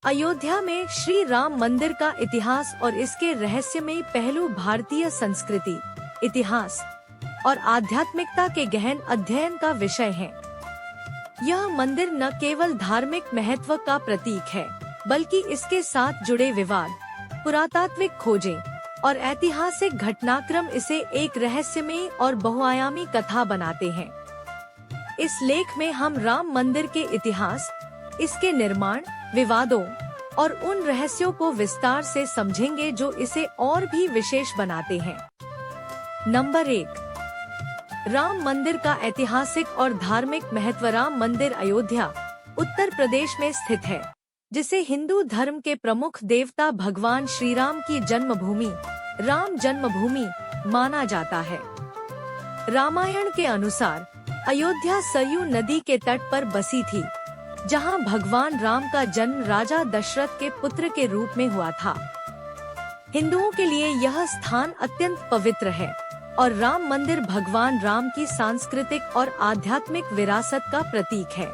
अयोध्या में श्री राम मंदिर का इतिहास और इसके रहस्यमयी पहलू भारतीय संस्कृति, इतिहास और आध्यात्मिकता के गहन अध्ययन का विषय है। यह मंदिर न केवल धार्मिक महत्व का प्रतीक है, बल्कि इसके साथ जुड़े विवाद, पुरातात्विक खोजें और ऐतिहासिक घटनाक्रम इसे एक रहस्यमयी और बहुआयामी कथा बनाते हैं। इस लेख में हम राम मंदिर के इतिहास, इसके निर्माण, विवादों और उन रहस्यों को विस्तार से समझेंगे जो इसे और भी विशेष बनाते हैं। नंबर 1, राम मंदिर का ऐतिहासिक और धार्मिक महत्व। राम मंदिर अयोध्या, उत्तर प्रदेश में स्थित है, जिसे हिंदू धर्म के प्रमुख देवता भगवान श्री राम की जन्मभूमि, राम जन्मभूमि माना जाता है। रामायण के अनुसार अयोध्या सरयू नदी के तट पर बसी थी, जहां भगवान राम का जन्म राजा दशरथ के पुत्र के रूप में हुआ था। हिंदुओं के लिए यह स्थान अत्यंत पवित्र है और राम मंदिर भगवान राम की सांस्कृतिक और आध्यात्मिक विरासत का प्रतीक है।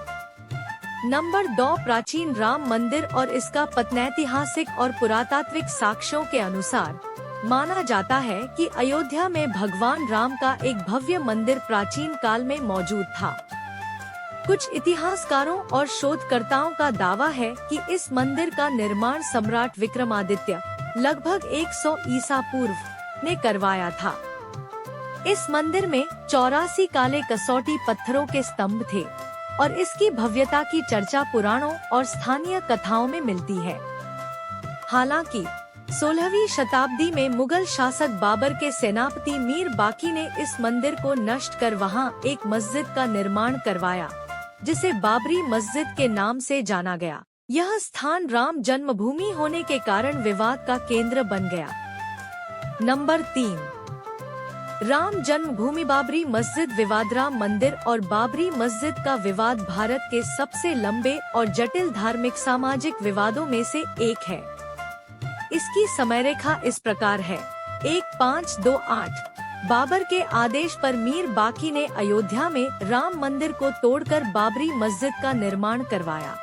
नंबर 2, प्राचीन राम मंदिर और इसका पत्नैतिहासिक और पुरातात्विक साक्ष्यों के अनुसार माना जाता है कि अयोध्या में भगवान राम का एक भव्य मंदिर प्राचीन काल में मौजूद था। कुछ इतिहासकारों और शोधकर्ताओं का दावा है कि इस मंदिर का निर्माण सम्राट विक्रमादित्य लगभग 100 ईसा पूर्व ने करवाया था। इस मंदिर में 84 काले कसौटी पत्थरों के स्तंभ थे और इसकी भव्यता की चर्चा पुराणों और स्थानीय कथाओं में मिलती है। हालांकि 16वीं शताब्दी में मुगल शासक बाबर के सेनापति मीर बाकी ने इस मंदिर को नष्ट कर वहां एक मस्जिद का निर्माण करवाया, जिसे बाबरी मस्जिद के नाम से जाना गया। यह स्थान राम जन्मभूमि होने के कारण विवाद का केंद्र बन गया। नंबर 3, राम जन्मभूमि बाबरी मस्जिद विवाद। राम मंदिर और बाबरी मस्जिद का विवाद भारत के सबसे लंबे और जटिल धार्मिक सामाजिक विवादों में से एक है। इसकी समयरेखा इस प्रकार है: 1528 बाबर के आदेश पर मीर बाकी ने अयोध्या में राम मंदिर को तोड़कर बाबरी मस्जिद का निर्माण करवाया।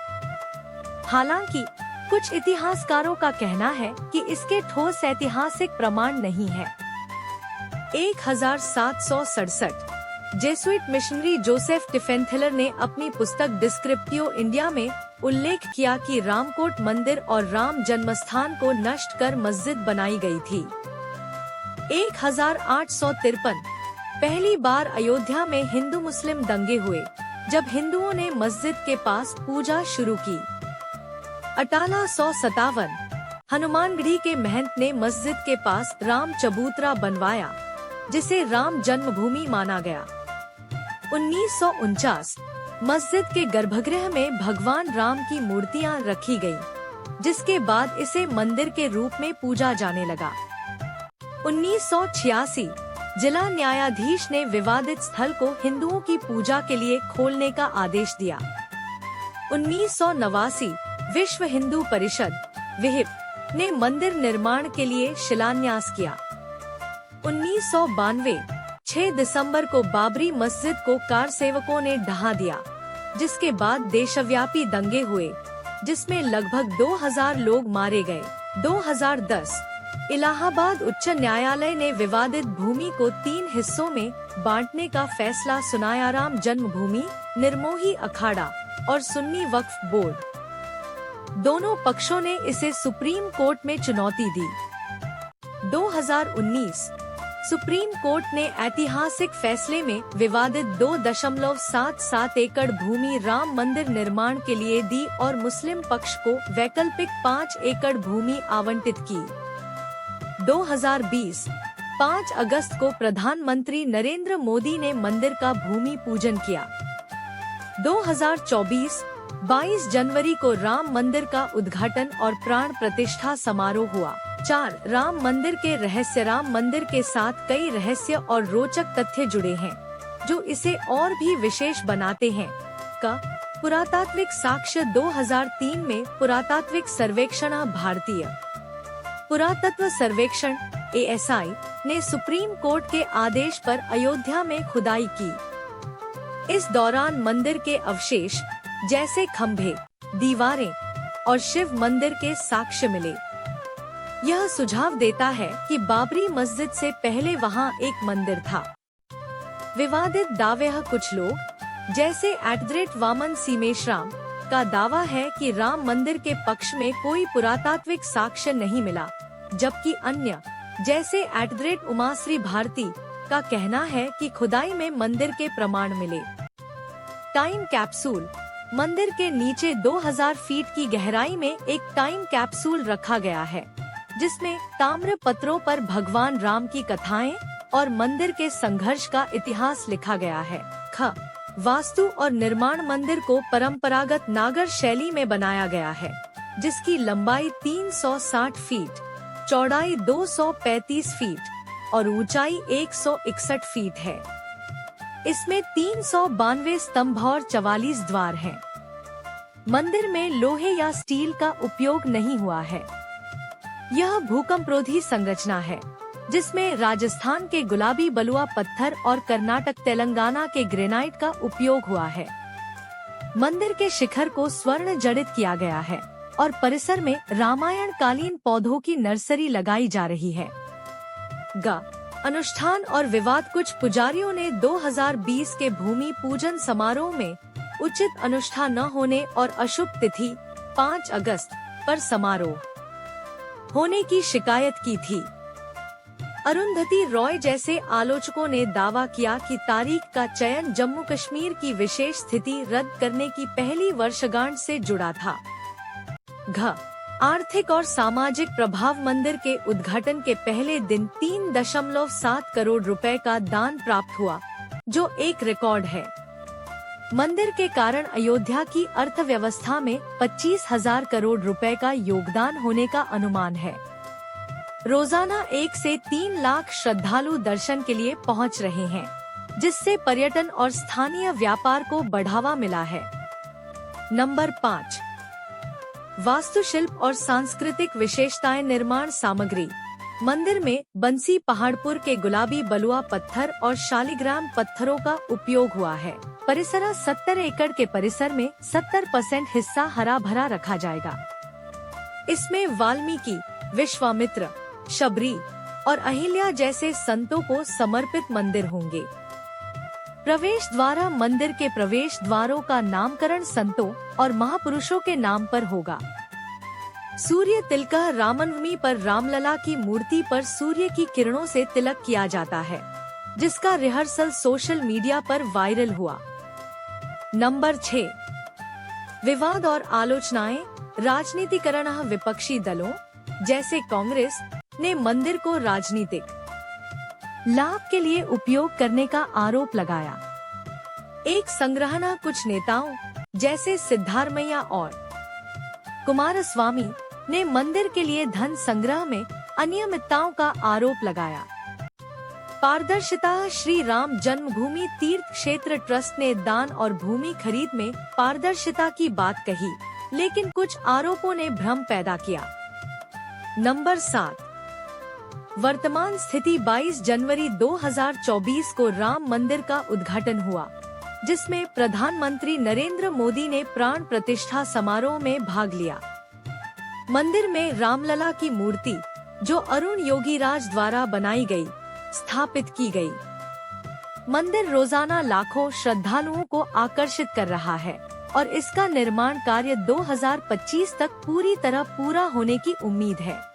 हालांकि कुछ इतिहासकारों का कहना है कि इसके ठोस ऐतिहासिक प्रमाण नहीं है। 1767 जेसुइट मिशनरी जोसेफ टिफेंथेलर ने अपनी पुस्तक डिस्क्रिप्टियो इंडिया में उल्लेख किया कि रामकोट मंदिर और राम जन्मस्थान को नष्ट कर मस्जिद बनाई गई थी। 1853 पहली बार अयोध्या में हिंदू मुस्लिम दंगे हुए, जब हिंदुओं ने मस्जिद के पास पूजा शुरू की। 1857 हनुमानगढ़ी के महंत ने मस्जिद के पास राम चबूतरा बनवाया, जिसे राम जन्मभूमि माना गया। 1949 मस्जिद के गर्भगृह में भगवान राम की मूर्तियां रखी गयी, जिसके बाद इसे मंदिर के रूप में पूजा जाने लगा। 1986 जिला न्यायाधीश ने विवादित स्थल को हिंदुओं की पूजा के लिए खोलने का आदेश दिया। 1989 विश्व हिंदू परिषद विहिप ने मंदिर निर्माण के लिए शिलान्यास किया। 1992 6 दिसंबर को बाबरी मस्जिद को कार सेवकों ने ढहा दिया, जिसके बाद देशव्यापी दंगे हुए, जिसमें लगभग 2000 लोग मारे गए। 2010 इलाहाबाद उच्च न्यायालय ने विवादित भूमि को 3 हिस्सों में बांटने का फैसला सुनाया। राम जन्मभूमि, निर्मोही अखाड़ा और सुन्नी वक्फ बोर्ड, दोनों पक्षों ने इसे सुप्रीम कोर्ट में चुनौती दी। 2019 सुप्रीम कोर्ट ने ऐतिहासिक फैसले में विवादित 2.77 एकड़ भूमि राम मंदिर निर्माण के लिए दी और मुस्लिम पक्ष को वैकल्पिक 5 एकड़ भूमि आवंटित की। 2020 5 अगस्त को प्रधानमंत्री नरेंद्र मोदी ने मंदिर का भूमि पूजन किया। 2024 22 जनवरी को राम मंदिर का उद्घाटन और प्राण प्रतिष्ठा समारोह हुआ। 4 राम मंदिर के रहस्य। राम मंदिर के साथ कई रहस्य और रोचक तथ्य जुड़े हैं, जो इसे और भी विशेष बनाते हैं। पुरातात्विक साक्ष्य। 2003 में पुरातात्विक सर्वेक्षण भारतीय पुरातत्व सर्वेक्षण ASI ने सुप्रीम कोर्ट के आदेश पर अयोध्या में खुदाई की। इस दौरान मंदिर के अवशेष जैसे खंभे, दीवारें और शिव मंदिर के साक्ष्य मिले। यह सुझाव देता है कि बाबरी मस्जिद से पहले वहां एक मंदिर था। विवादित दावे। कुछ लोग जैसे @वामन सीमेश्राम का दावा है कि राम मंदिर के पक्ष में कोई पुरातात्विक साक्ष्य नहीं मिला, जबकि अन्य जैसे @उमाश्री भारती का कहना है कि खुदाई में मंदिर के प्रमाण मिले। Time capsule. मंदिर के नीचे 2000 फीट की गहराई में एक टाइम कैप्सूल रखा गया है, जिसमें ताम्र पत्रों पर भगवान राम की कथाएं और मंदिर के संघर्ष का इतिहास लिखा गया है। ख वास्तु और निर्माण। मंदिर को परंपरागत नागर शैली में बनाया गया है, जिसकी लंबाई 360 फीट, चौड़ाई 235 फीट और ऊंचाई 161 फीट है। इसमें 392 स्तंभ और 44 द्वार हैं। मंदिर में लोहे या स्टील का उपयोग नहीं हुआ है। यह भूकंपरोधी संरचना है, जिसमें राजस्थान के गुलाबी बलुआ पत्थर और कर्नाटक तेलंगाना के ग्रेनाइट का उपयोग हुआ है। मंदिर के शिखर को स्वर्ण जड़ित किया गया है और परिसर में रामायण कालीन पौधों की नर्सरी लगाई जा रही है। अनुष्ठान और विवाद। कुछ पुजारियों ने 2020 के भूमि पूजन समारोह में उचित अनुष्ठान न होने और अशुभ तिथि 5 अगस्त पर समारोह होने की शिकायत की थी। अरुंधति रॉय जैसे आलोचकों ने दावा किया कि तारीख का चयन जम्मू कश्मीर की विशेष स्थिति रद्द करने की पहली वर्षगांठ से जुड़ा था। आर्थिक और सामाजिक प्रभाव। मंदिर के उद्घाटन के पहले दिन 3.7 करोड़ रुपए का दान प्राप्त हुआ, जो एक रिकॉर्ड है। मंदिर के कारण अयोध्या की अर्थव्यवस्था में 25,000 करोड़ रुपए का योगदान होने का अनुमान है। रोजाना 1 से 3 लाख श्रद्धालु दर्शन के लिए पहुंच रहे हैं, जिससे पर्यटन और स्थानीय व्यापार को बढ़ावा मिला है। नंबर 5। वास्तुशिल्प और सांस्कृतिक विशेषताएं। निर्माण सामग्री। मंदिर में बंसी पहाड़पुर के गुलाबी बलुआ पत्थर और शालिग्राम पत्थरों का उपयोग हुआ है। परिसर 70 एकड़ के परिसर में 70% हिस्सा हरा भरा रखा जाएगा। इसमें वाल्मीकि, विश्वामित्र, शबरी और अहिल्या जैसे संतों को समर्पित मंदिर होंगे। प्रवेश द्वार। मंदिर के प्रवेश द्वारों का नामकरण संतों और महापुरुषों के नाम पर होगा। सूर्य तिलक। रामनवमी पर रामलला की मूर्ति पर सूर्य की किरणों से तिलक किया जाता है, जिसका रिहर्सल सोशल मीडिया पर वायरल हुआ। नंबर 6। विवाद और आलोचनाएं। राजनीतिकरण। विपक्षी दलों जैसे कांग्रेस ने मंदिर को राजनीतिक लाभ के लिए उपयोग करने का आरोप लगाया। एक संग्रहणा। कुछ नेताओं जैसे सिद्धारमैया और कुमारस्वामी ने मंदिर के लिए धन संग्रह में अनियमितताओं का आरोप लगाया। पारदर्शिता। श्री राम जन्मभूमि तीर्थ क्षेत्र ट्रस्ट ने दान और भूमि खरीद में पारदर्शिता की बात कही, लेकिन कुछ आरोपों ने भ्रम पैदा किया। नंबर 7। वर्तमान स्थिति। 22 जनवरी 2024 को राम मंदिर का उद्घाटन हुआ, जिसमें प्रधानमंत्री नरेंद्र मोदी ने प्राण प्रतिष्ठा समारोह में भाग लिया। मंदिर में रामलला की मूर्ति, जो अरुण योगीराज द्वारा बनाई गई, स्थापित की गई। मंदिर रोजाना लाखों श्रद्धालुओं को आकर्षित कर रहा है और इसका निर्माण कार्य 2025 तक पूरी तरह पूरा होने की उम्मीद है।